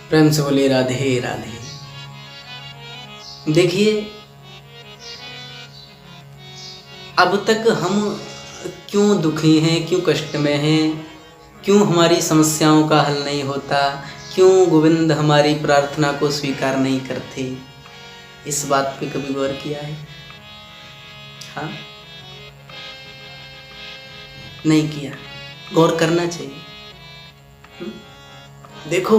प्रेम से बोलिए राधे राधे। देखिए, अब तक हम क्यों दुखी हैं, क्यों कष्ट में हैं, क्यों हमारी समस्याओं का हल नहीं होता, क्यों गोविंद हमारी प्रार्थना को स्वीकार नहीं करते, इस बात पे कभी गौर किया है? हाँ, नहीं किया। गौर करना चाहिए। देखो,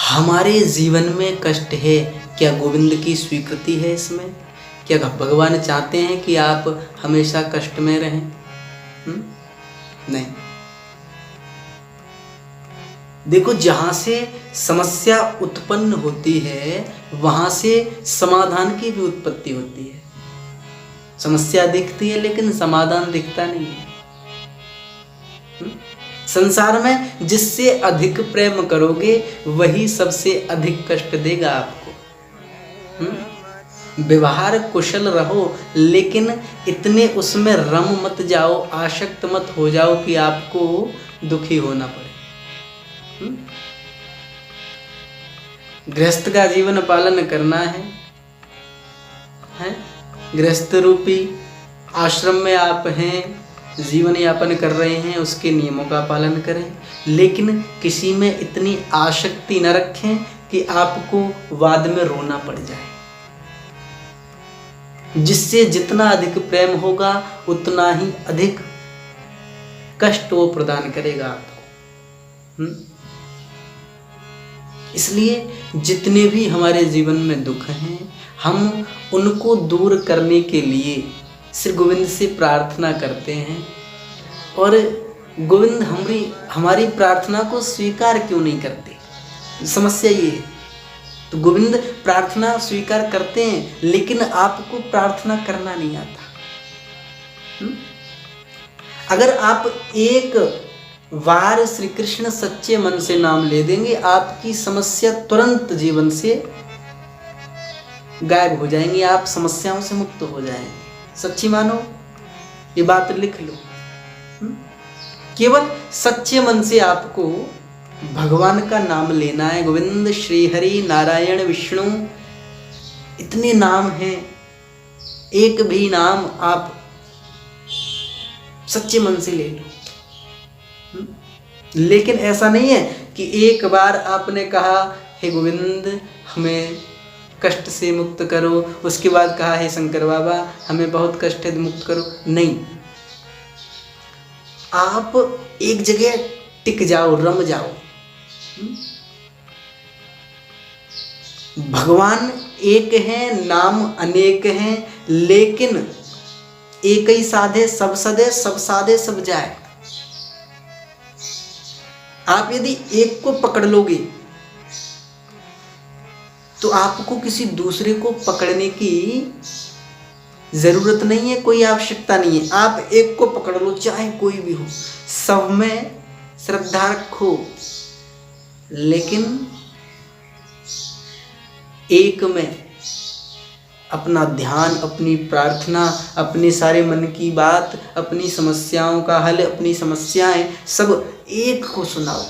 हमारे जीवन में कष्ट है, क्या गोविंद की स्वीकृति है इसमें? क्या भगवान चाहते हैं कि आप हमेशा कष्ट में रहें? नहीं। देखो, जहां से समस्या उत्पन्न होती है वहां से समाधान की भी उत्पत्ति होती है। समस्या दिखती है लेकिन समाधान दिखता नहीं है। संसार में जिससे अधिक प्रेम करोगे वही सबसे अधिक कष्ट देगा आपको। व्यवहार कुशल रहो लेकिन इतने उसमें रम मत जाओ, आसक्त मत हो जाओ कि आपको दुखी होना पड़े। गृहस्थ का जीवन पालन करना है? गृहस्थ रूपी आश्रम में आप हैं, जीवन यापन कर रहे हैं, उसके नियमों का पालन करें, लेकिन किसी में इतनी आसक्ति न रखें कि आपको बाद में रोना पड़ जाए। जिससे जितना अधिक प्रेम होगा उतना ही अधिक कष्ट वो प्रदान करेगा आपको। इसलिए जितने भी हमारे जीवन में दुख हैं, हम उनको दूर करने के लिए श्री गोविंद से प्रार्थना करते हैं। और गोविंद हमारी प्रार्थना को स्वीकार क्यों नहीं करते? समस्या ये है। तो गोविंद प्रार्थना स्वीकार करते हैं लेकिन आपको प्रार्थना करना नहीं आता। अगर आप एक बार श्री कृष्ण सच्चे मन से नाम ले देंगे, आपकी समस्या तुरंत जीवन से गायब हो जाएंगी, आप समस्याओं से मुक्त हो जाएंगे। सच्ची मानो, ये बात लिख लो। केवल सच्चे मन से आपको भगवान का नाम लेना है। गोविंद, श्री हरि, नारायण, विष्णु, इतने नाम हैं। एक भी नाम आप सच्चे मन से ले लो। लेकिन ऐसा नहीं है कि एक बार आपने कहा हे गोविंद हमें कष्ट से मुक्त करो, उसके बाद कहा हे शंकर बाबा हमें बहुत कष्ट है मुक्त करो। नहीं, आप एक जगह टिक जाओ, रम जाओ। भगवान एक हैं, नाम अनेक हैं, लेकिन एक ही साधे सब सदे, सब साधे सब जाए। आप यदि एक को पकड़ लोगे तो आपको किसी दूसरे को पकड़ने की जरूरत नहीं है, कोई आवश्यकता नहीं है। आप एक को पकड़ लो, चाहे कोई भी हो। सब में श्रद्धा रखो, लेकिन एक में अपना ध्यान, अपनी प्रार्थना, अपने सारे मन की बात, अपनी समस्याओं का हल, अपनी समस्याएं सब एक को सुनाओ।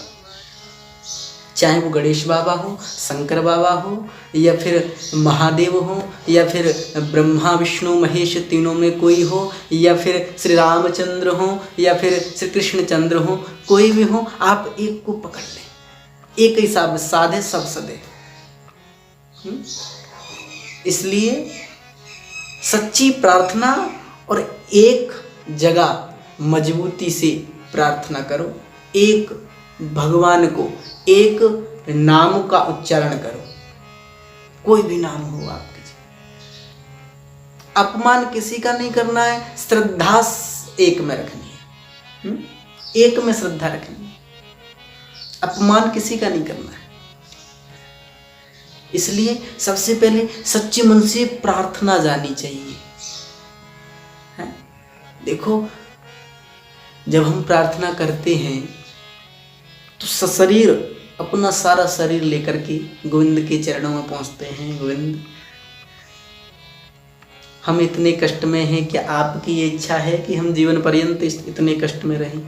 चाहे वो गणेश बाबा हो, शंकर बाबा हो, या फिर महादेव हो, या फिर ब्रह्मा विष्णु महेश तीनों में कोई हो, या फिर श्री रामचंद्र हो, या फिर श्री कृष्णचंद्र हो, कोई भी हो, आप एक को पकड़ लें। एक ही साधे सब सदे। इसलिए सच्ची प्रार्थना और एक जगह मजबूती से प्रार्थना करो। एक भगवान को, एक नाम का उच्चारण करो, कोई भी नाम हो आपके। अपमान किसी का नहीं करना है, श्रद्धा एक में रखनी है। एक में श्रद्धा रखनी है, अपमान किसी का नहीं करना है। इसलिए सबसे पहले सच्चे मन से प्रार्थना जानी चाहिए। देखो, जब हम प्रार्थना करते हैं तो शरीर, अपना सारा शरीर लेकर के गोविंद के चरणों में पहुंचते हैं। गोविंद, हम इतने कष्ट में हैं, क्या आपकी ये इच्छा है कि हम जीवन पर्यंत इतने कष्ट में रहें?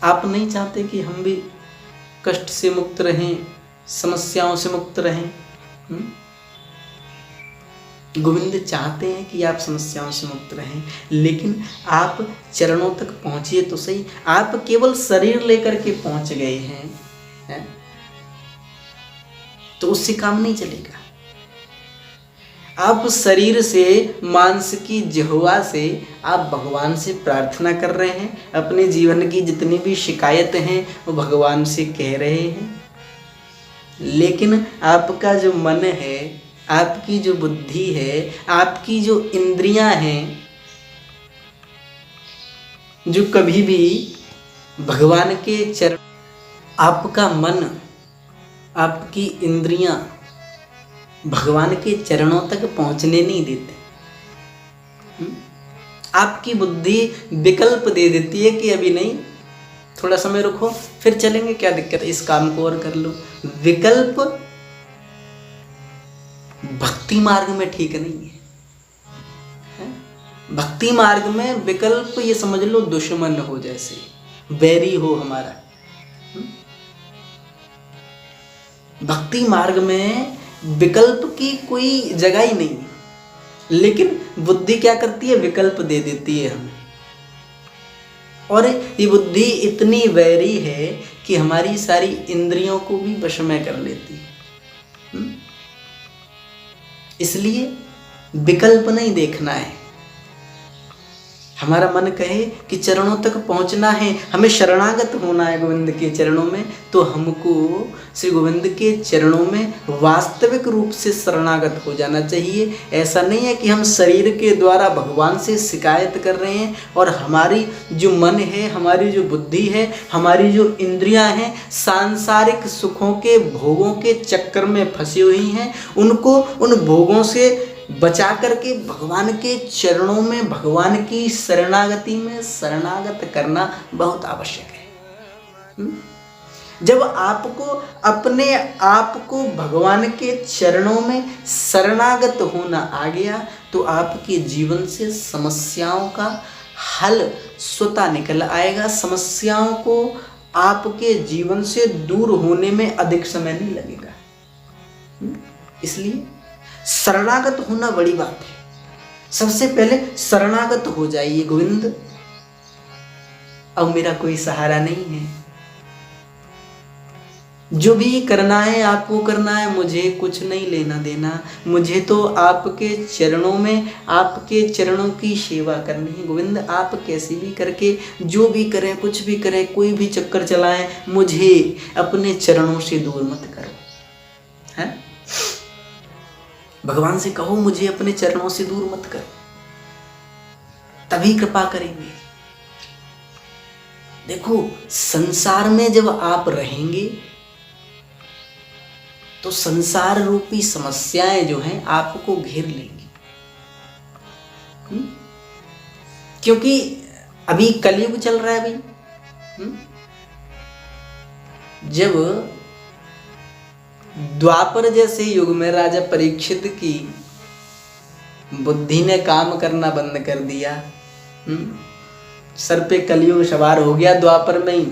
आप नहीं चाहते कि हम भी कष्ट से मुक्त रहें, समस्याओं से मुक्त रहें? गोविंद चाहते हैं कि आप समस्याओं से मुक्त रहें, लेकिन आप चरणों तक पहुंचिए तो सही। आप केवल शरीर लेकर के पहुंच गए हैं, तो उससे काम नहीं चलेगा। आप शरीर से, मांस की जिह्वा से आप भगवान से प्रार्थना कर रहे हैं, अपने जीवन की जितनी भी शिकायत हैं वो भगवान से कह रहे हैं, लेकिन आपका जो मन है, आपकी जो बुद्धि है, आपकी जो इंद्रियां हैं, जो कभी भी भगवान के चरण, आपका मन, आपकी इंद्रियां भगवान के चरणों तक पहुंचने नहीं देते। आपकी बुद्धि विकल्प दे देती है कि अभी नहीं, थोड़ा समय रुको, फिर चलेंगे, क्या दिक्कत है, इस काम को और कर लो। विकल्प भक्ति मार्ग में ठीक नहीं है। भक्ति मार्ग में विकल्प ये समझ लो दुश्मन हो, जैसे बैरी हो हमारा। भक्ति मार्ग में विकल्प की कोई जगह ही नहीं, लेकिन बुद्धि क्या करती है, विकल्प दे देती है हमें। और ये बुद्धि इतनी वैरी है कि हमारी सारी इंद्रियों को भी वश में कर लेती है। इसलिए विकल्प नहीं देखना है। हमारा मन कहे कि चरणों तक पहुंचना है, हमें शरणागत होना है गोविंद के चरणों में, तो हमको श्री गोविंद के चरणों में वास्तविक रूप से शरणागत हो जाना चाहिए। ऐसा नहीं है कि हम शरीर के द्वारा भगवान से शिकायत कर रहे हैं और हमारी जो मन है, हमारी जो बुद्धि है, हमारी जो इंद्रियां हैं, सांसारिक सुखों के भोगों के चक्कर में फंसी हुई हैं। उनको उन भोगों से बचा करके भगवान के चरणों में, भगवान की शरणागति में शरणागत करना बहुत आवश्यक है। जब आपको अपने आप को भगवान के चरणों में शरणागत होना आ गया, तो आपके जीवन से समस्याओं का हल स्वतः निकल आएगा। समस्याओं को आपके जीवन से दूर होने में अधिक समय नहीं लगेगा। इसलिए शरणागत होना बड़ी बात है। सबसे पहले शरणागत हो जाइए, गोविंद अब मेरा कोई सहारा नहीं है, जो भी करना है आपको करना है, मुझे कुछ नहीं लेना देना, मुझे तो आपके चरणों में, आपके चरणों की सेवा करनी है। गोविंद आप कैसे भी करके, जो भी करें, कुछ भी करें, कोई भी चक्कर चलाएं, मुझे अपने चरणों से दूर मत करो। है भगवान से कहो मुझे अपने चरणों से दूर मत करो, तभी कृपा करेंगे। देखो संसार में जब आप रहेंगे तो संसार रूपी समस्याएं जो हैं आपको घेर लेंगी। क्योंकि अभी कलयुग चल रहा है। अभी जब द्वापर जैसे युग में राजा परीक्षित की बुद्धि ने काम करना बंद कर दिया, सर पे कलयुग सवार हो गया द्वापर में ही,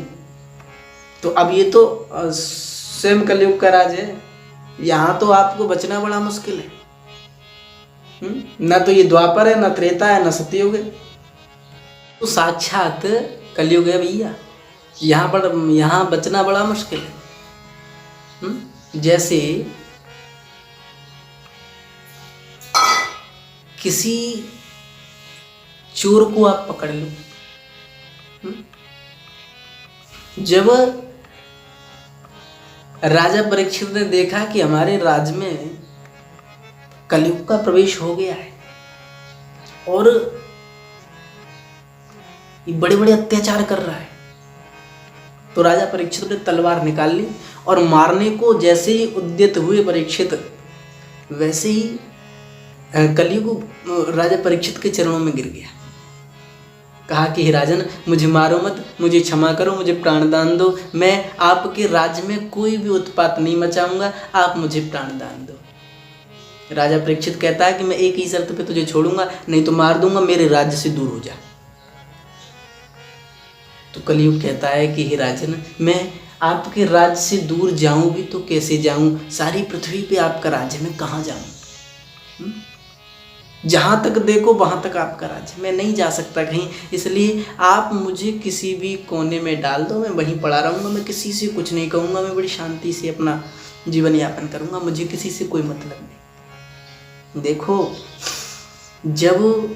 तो अब ये तो स्वयं कलयुग का राज है। यहाँ तो आपको बचना बड़ा मुश्किल है। न तो ये द्वापर है, न त्रेता है, न सतयुग है, तो साक्षात कलयुग है भैया। यहाँ बचना बड़ा मुश्किल है। जैसे किसी चोर को आप पकड़ लो, जब राजा परीक्षित ने देखा कि हमारे राज्य में कलयुग का प्रवेश हो गया है और ये बड़े बड़े अत्याचार कर रहा है, तो राजा परीक्षित ने तलवार निकाल ली और मारने को जैसे ही उद्यत हुए परीक्षित, वैसे ही कलयुग राजा परीक्षित के चरणों में गिर गया। कहा कि हे राजन, मुझे मारो मत, मुझे क्षमा करो, मुझे प्राणदान दो, मैं आपके राज्य में कोई भी उत्पात नहीं मचाऊंगा, आप मुझे प्राणदान दो। राजा परीक्षित कहता है कि मैं एक ही शर्त पे तुझे छोड़ूंगा, नहीं तो मार दूंगा, मेरे राज्य से दूर हो जा। तो कलयुग कहता है कि हे राजन, मैं आपके राज्य से दूर जाऊं भी तो कैसे जाऊं, सारी पृथ्वी पे आपका राज्य, मैं कहाँ जाऊं? जहाँ तक देखो वहाँ तक आपका राज्य, मैं नहीं जा सकता कहीं, इसलिए आप मुझे किसी भी कोने में डाल दो, मैं वहीं पड़ा रहूँगा, मैं किसी से कुछ नहीं कहूँगा, मैं बड़ी शांति से अपना जीवन यापन करूँगा, मुझे किसी से कोई मतलब नहीं। देखो, जब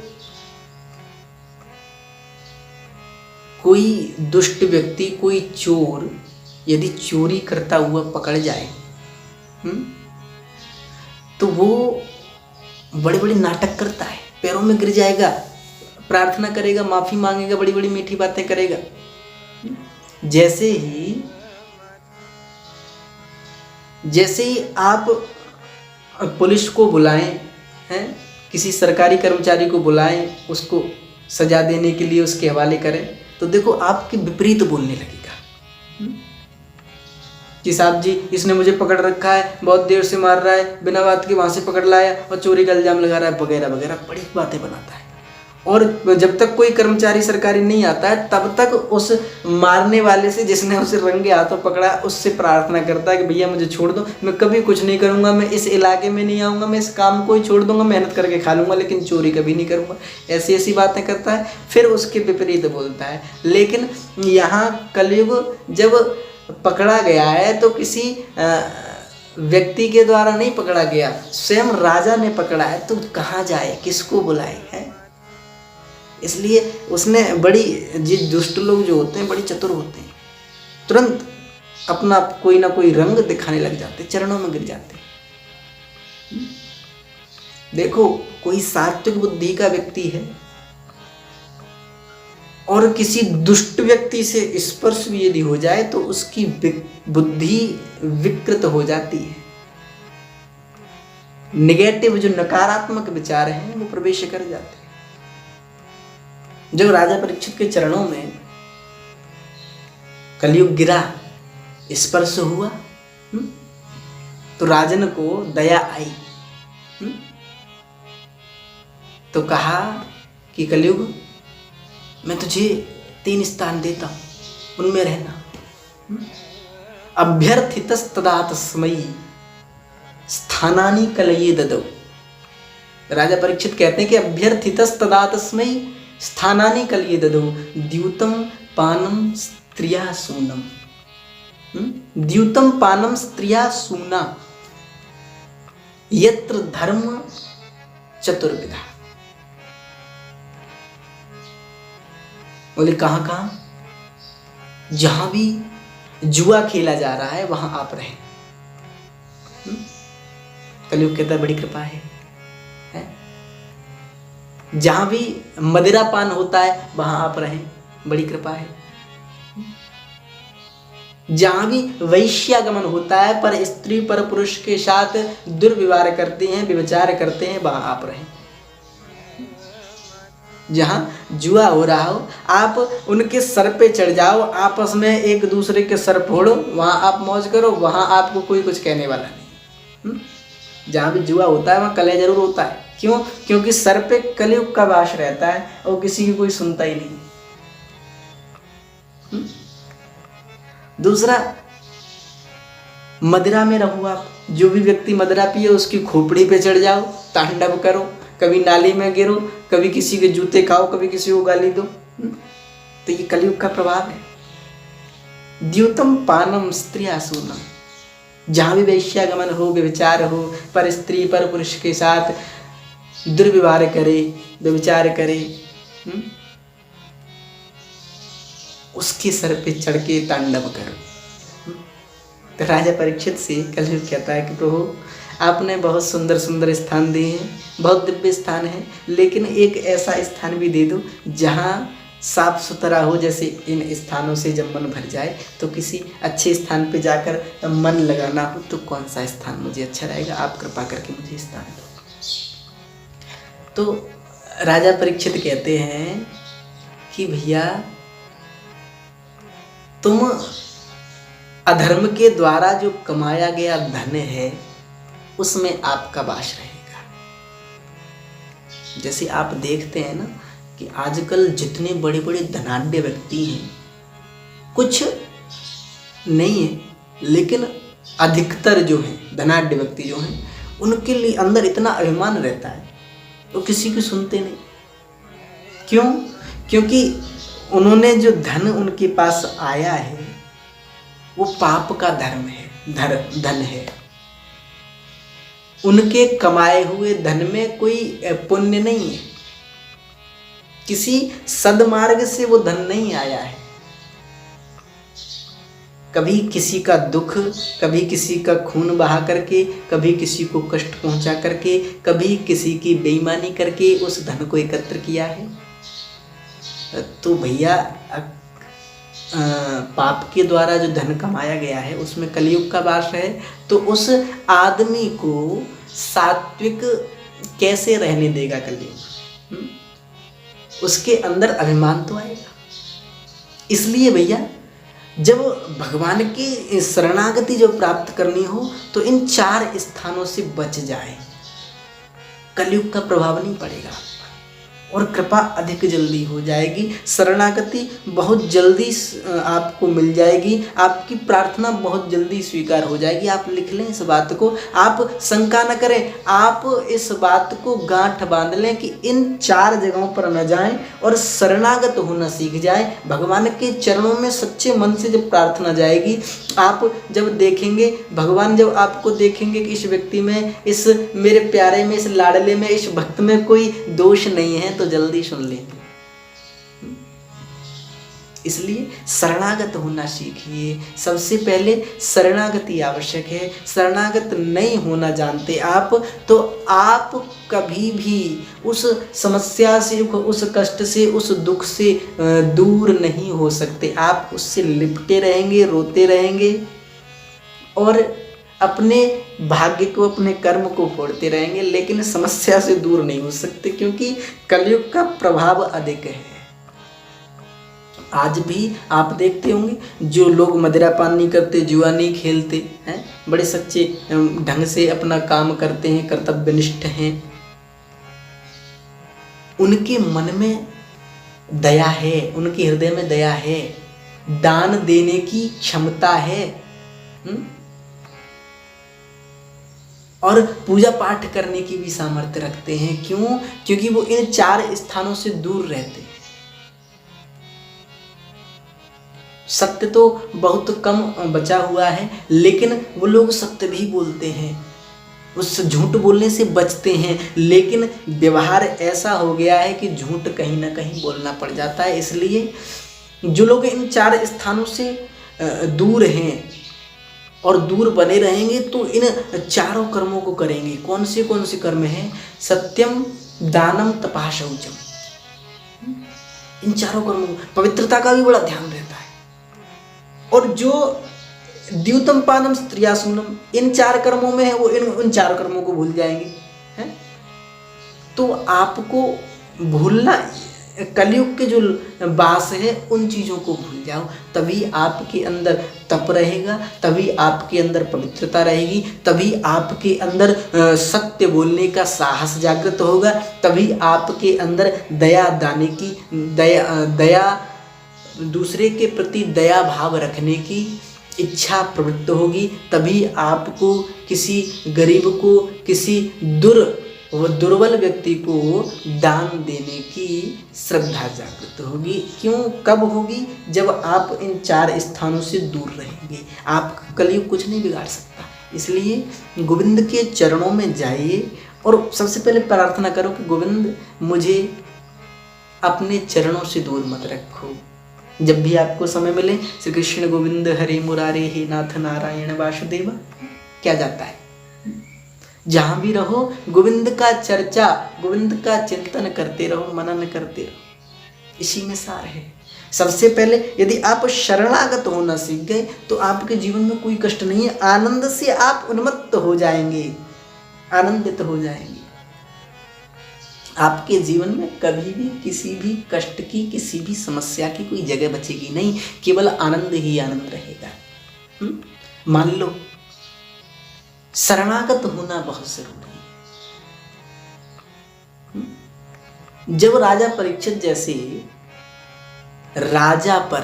कोई दुष्ट व्यक्ति, कोई चोर यदि चोरी करता हुआ पकड़ जाए, तो वो बड़े बड़े नाटक करता है, पैरों में गिर जाएगा, प्रार्थना करेगा, माफी मांगेगा, बड़ी बड़ी मीठी बातें करेगा। जैसे ही आप पुलिस को बुलाएं, हैं, किसी सरकारी कर्मचारी को बुलाएं, उसको सजा देने के लिए उसके हवाले करें, तो देखो आपके विपरीत बोलने लगेगा कि साहब जी, इसने मुझे पकड़ रखा है, बहुत देर से मार रहा है, बिना बात के वहाँ से पकड़ लाया और चोरी का इल्जाम लगा रहा है, वगैरह वगैरह बड़ी बातें बनाता है। और जब तक कोई कर्मचारी सरकारी नहीं आता है, तब तक उस मारने वाले से, जिसने उसे रंगे हाथों पकड़ा, उससे प्रार्थना करता है कि भैया मुझे छोड़ दो, मैं कभी कुछ नहीं करूँगा, मैं इस इलाके में नहीं आऊँगा, मैं इस काम को ही छोड़ दूँगा, मेहनत करके खा लूँगा, लेकिन चोरी कभी नहीं करूँगा। ऐसी ऐसी बातें करता है, फिर उसके विपरीत बोलता है। लेकिन यहाँ कलयुग जब पकड़ा गया है तो किसी व्यक्ति के द्वारा नहीं पकड़ा गया, स्वयं राजा ने पकड़ा है, तो कहाँ जाए, किसको बुलाए, है? इसलिए उसने बड़ी, जी दुष्ट लोग जो होते हैं बड़ी चतुर होते हैं, तुरंत अपना कोई ना कोई रंग दिखाने लग जाते, चरणों में गिर जाते। देखो, कोई सात्विक बुद्धि का व्यक्ति है और किसी दुष्ट व्यक्ति से स्पर्श भी यदि हो जाए तो उसकी बुद्धि विकृत हो जाती है, नेगेटिव जो नकारात्मक विचार हैं वो प्रवेश कर जाते हैं। जब राजा परीक्षित के चरणों में कलयुग गिरा, स्पर्श हुआ, तो राजन को दया आई, तो कहा कि कलयुग, मैं तुझे 3 स्थान देता हूं, उनमें रहना। अभ्यर्थितस्तदा तस्मै स्थानानि कलये ददौ। राजा परीक्षित कहते हैं कि अभ्यर्थितस्तदा तस्मै स्थानानि कलये ददौ द्यूतं पानम स्त्रिया सूनम। द्यूतं पानम स्त्रिया सूना यत्र धर्म चतुर्विधा। बोले कहाँ कहाँ? जहां भी जुआ खेला जा रहा है वहां आप रहें। कलयुग कहता है बड़ी कृपा है? जहां भी मदिरा पान होता है वहां आप रहें, बड़ी कृपा है। जहां भी वैश्यागमन होता है, पर स्त्री पर पुरुष के साथ दुर्व्यवहार करते हैं, व्यभिचार करते हैं, वहां आप रहें। जहां जुआ हो रहा हो आप उनके सर पे चढ़ जाओ, आपस में एक दूसरे के सर फोड़ो, वहां आप मौज करो, वहां आपको कोई कुछ कहने वाला नहीं। जहां भी जुआ होता है वहां कलह जरूर होता है। क्यों? क्योंकि सर पे कलयुग का वास रहता है और किसी की कोई सुनता ही नहीं। दूसरा, मदिरा में रहो आप। जो भी व्यक्ति मदिरा पिए उसकी खोपड़ी पे चढ़ जाओ, तांडव करो, कभी नाली में गिरो, कभी किसी के जूते खाओ, कभी किसी को गाली दो। तो ये कलयुग का प्रभाव है। द्यूतम पानम स्त्रिया सूनम। जहां भी वैश्यागमन हो, व्यभिचार हो, पर स्त्री पर पुरुष के साथ दुर्व्यवहार करे, व्यभिचार करे, उसके सर पे चढ़ के तांडव करो। तो राजा परीक्षित से कलयुग कहता है कि प्रभु आपने बहुत सुंदर सुंदर स्थान दिए हैं, बहुत दिव्य स्थान है, लेकिन एक ऐसा स्थान भी दे दो जहाँ साफ सुथरा हो। जैसे इन स्थानों से जब मन भर जाए तो किसी अच्छे स्थान पे जाकर मन लगाना हो, तो कौन सा स्थान मुझे अच्छा रहेगा? आप कृपा करके मुझे स्थान दो। तो राजा परीक्षित कहते हैं कि भैया तुम अधर्म के द्वारा जो कमाया गया धन है उसमें आपका वास रहेगा। जैसे आप देखते हैं ना कि आजकल जितने बड़े बड़े धनाढ्य व्यक्ति हैं कुछ नहीं है, लेकिन अधिकतर जो हैं धनाढ्य व्यक्ति जो हैं उनके लिए अंदर इतना अभिमान रहता है वो किसी की सुनते नहीं। क्यों? क्योंकि उन्होंने जो धन उनके पास आया है वो पाप का धर्म है, धन है। उनके कमाए हुए धन में कोई पुण्य नहीं है, किसी सद्मार्ग से वो धन नहीं आया है। कभी किसी का दुख, कभी किसी का खून बहा करके, कभी किसी को कष्ट पहुंचा करके, कभी किसी की बेईमानी करके उस धन को एकत्र किया है। तो भैया पाप के द्वारा जो धन कमाया गया है उसमें कलयुग का वास है, तो उस आदमी को सात्विक कैसे रहने देगा कलयुग? उसके अंदर अभिमान तो आएगा। इसलिए भैया जब भगवान की शरणागति जो प्राप्त करनी हो तो इन 4 स्थानों से बच जाए, कलयुग का प्रभाव नहीं पड़ेगा और कृपा अधिक जल्दी हो जाएगी। शरणागति बहुत जल्दी आपको मिल जाएगी, आपकी प्रार्थना बहुत जल्दी स्वीकार हो जाएगी। आप लिख लें इस बात को, आप शंका न करें, आप इस बात को गांठ बांध लें कि इन 4 जगहों पर न जाएं और शरणागत होना सीख जाएं। भगवान के चरणों में सच्चे मन से जब प्रार्थना जाएगी, आप जब देखेंगे, भगवान जब आपको देखेंगे कि इस व्यक्ति में, इस मेरे प्यारे में, इस लाडले में, इस भक्त में कोई दोष नहीं है, तो जल्दी सुन लेंगे। इसलिए शरणागत होना सीखिए। सबसे पहले शरणागति आवश्यक है। शरणागत नहीं होना जानते आप तो आप कभी भी उस समस्या से, उस कष्ट से, उस दुख से दूर नहीं हो सकते। आप उससे लिपटे रहेंगे, रोते रहेंगे और अपने भाग्य को, अपने कर्म को फोड़ते रहेंगे, लेकिन समस्या से दूर नहीं हो सकते, क्योंकि कलयुग का प्रभाव अधिक है। आज भी आप देखते होंगे जो लोग मदिरा पान नहीं करते, जुआ नहीं खेलते हैं, बड़े सच्चे ढंग से अपना काम करते हैं, कर्तव्यनिष्ठ हैं, उनके मन में दया है, उनके हृदय में दया है, दान देने की क्षमता है और पूजा पाठ करने की भी सामर्थ्य रखते हैं। क्यों? क्योंकि वो इन 4 स्थानों से दूर रहते हैं। सत्य तो बहुत कम बचा हुआ है, लेकिन वो लोग सत्य भी बोलते हैं, उस झूठ बोलने से बचते हैं, लेकिन व्यवहार ऐसा हो गया है कि झूठ कहीं ना कहीं बोलना पड़ जाता है। इसलिए जो लोग इन 4 स्थानों से दूर हैं और दूर बने रहेंगे तो इन 4 कर्मों को करेंगे। कौन से कर्म हैं? सत्यम, दानम, तपः, शौचम। इन 4 कर्मों को, पवित्रता का भी बड़ा ध्यान रहता है। और जो द्यूतम पानम स्त्रियासूनम, इन 4 कर्मों में है, वो इन 4 कर्मों को भूल जाएंगे हैं? तो आपको भूलना, कलयुग के जो वास है उन चीज़ों को भूल जाओ, तभी आपके अंदर तप रहेगा, तभी आपके अंदर पवित्रता रहेगी, तभी आपके अंदर सत्य बोलने का साहस जागृत होगा, तभी आपके अंदर दया दाने की, दया दूसरे के प्रति दया भाव रखने की इच्छा प्रवृत्त होगी, तभी आपको किसी गरीब को, किसी दुर्बल व्यक्ति को दान देने की श्रद्धा जागृत होगी। क्यों? कब होगी? जब आप इन 4 स्थानों से दूर रहेंगे। आप कलयुग कुछ नहीं बिगाड़ सकता। इसलिए गोविंद के चरणों में जाइए और सबसे पहले प्रार्थना करो कि गोविंद मुझे अपने चरणों से दूर मत रखो। जब भी आपको समय मिले श्री कृष्ण गोविंद हरे मुरारे हे नाथ नारायण वासुदेव क्या जाता है। जहाँ भी रहो गोविंद का चर्चा, गोविंद का चिंतन करते रहो, मनन करते रहो, इसी में सार है। सबसे पहले यदि आप शरणागत होना सीख गए तो आपके जीवन में कोई कष्ट नहीं है, आनंद से आप उन्मत्त हो जाएंगे, आनंदित हो जाएंगे। आपके जीवन में कभी भी किसी भी कष्ट की, किसी भी समस्या की कोई जगह बचेगी नहीं, केवल आनंद ही आनंद रहेगा। मान लो शरणागत होना बहुत जरूरी है। जब राजा परीक्षित जैसे राजा पर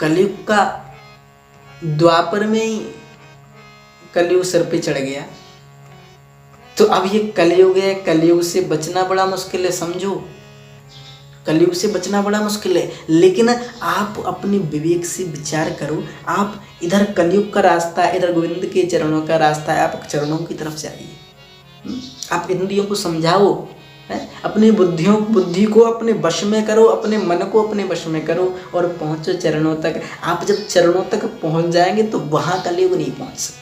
कलयुग का द्वापर में ही कलयुग सिर पे चढ़ गया, तो अब ये कलयुग है, कलयुग से बचना बड़ा मुश्किल है। समझो, कलयुग से बचना बड़ा मुश्किल है, लेकिन आप अपने विवेक से विचार करो। आप इधर कलयुग का रास्ता है, इधर गोविंद के चरणों का रास्ता है, आप चरणों की तरफ जाइए। आप इंद्रियों को समझाओ, अपनी बुद्धि को अपने वश में करो, अपने मन को अपने वश में करो और पहुंचो चरणों तक। आप जब चरणों तक पहुंच जाएंगे तो वहां कलयुग नहीं पहुंच सकता।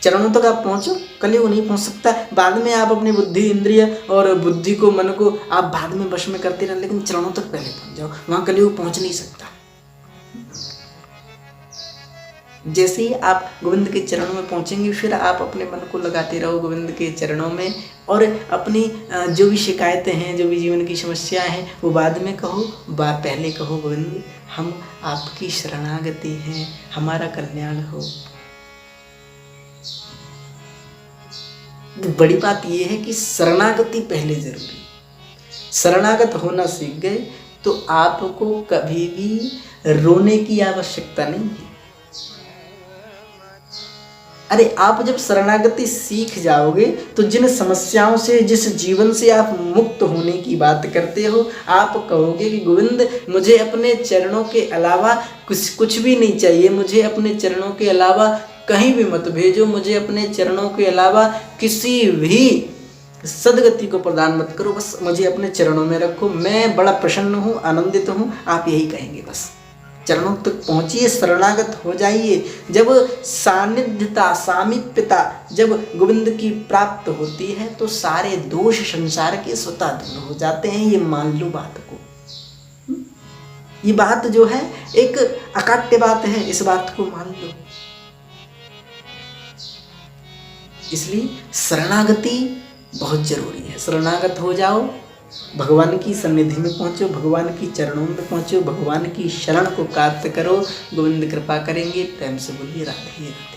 चरणों तक आप पहुंचो, कलयुग नहीं पहुंच सकता। बाद में आप अपनी बुद्धि, इंद्रिय और बुद्धि को, मन को आप बाद में वश में करते रहें, लेकिन चरणों तक पहले पहुंच जाओ, वहां कलयुग पहुंच नहीं सकता। जैसे ही आप गोविंद के चरणों में पहुंचेंगे, फिर आप अपने मन को लगाते रहो गोविंद के चरणों में, और अपनी जो भी शिकायतें हैं, जो भी जीवन की समस्याएं हैं, वो बाद में कहो, पहले कहो गोविंद हम आपकी शरणागति हैं, हमारा कल्याण हो। बड़ी बात यह है कि शरणागति पहले जरूरी। शरणागत होना सीख गए तो आपको कभी भी रोने की आवश्यकता नहीं है। अरे आप जब शरणागति सीख जाओगे तो जिन समस्याओं से, जिस जीवन से आप मुक्त होने की बात करते हो, आप कहोगे कि गोविंद मुझे अपने चरणों के अलावा कुछ भी नहीं चाहिए, मुझे अपने चरणों के अलावा कहीं भी मत भेजो, मुझे अपने चरणों के अलावा किसी भी सदगति को प्रदान मत करो, बस मुझे अपने चरणों में रखो, मैं बड़ा प्रसन्न हूँ, आनंदित हूँ। आप यही कहेंगे। बस चरणों तक पहुँचिए, शरणागत हो जाइए। जब सानिध्यता, सामीप्यता जब गोविंद की प्राप्त होती है तो सारे दोष संसार के स्वतः दूर हो जाते हैं। ये मान लो बात को। ये बात जो है एक अकाट्य बात है, इस बात को मान लो। इसलिए शरणागति बहुत जरूरी है। शरणागत हो जाओ, भगवान की सन्निधि में पहुंचो, भगवान की चरणों में पहुंचो, भगवान की शरण को प्राप्त करो। गोविंद कृपा करेंगे। प्रेम से बोलिए राधे राधे।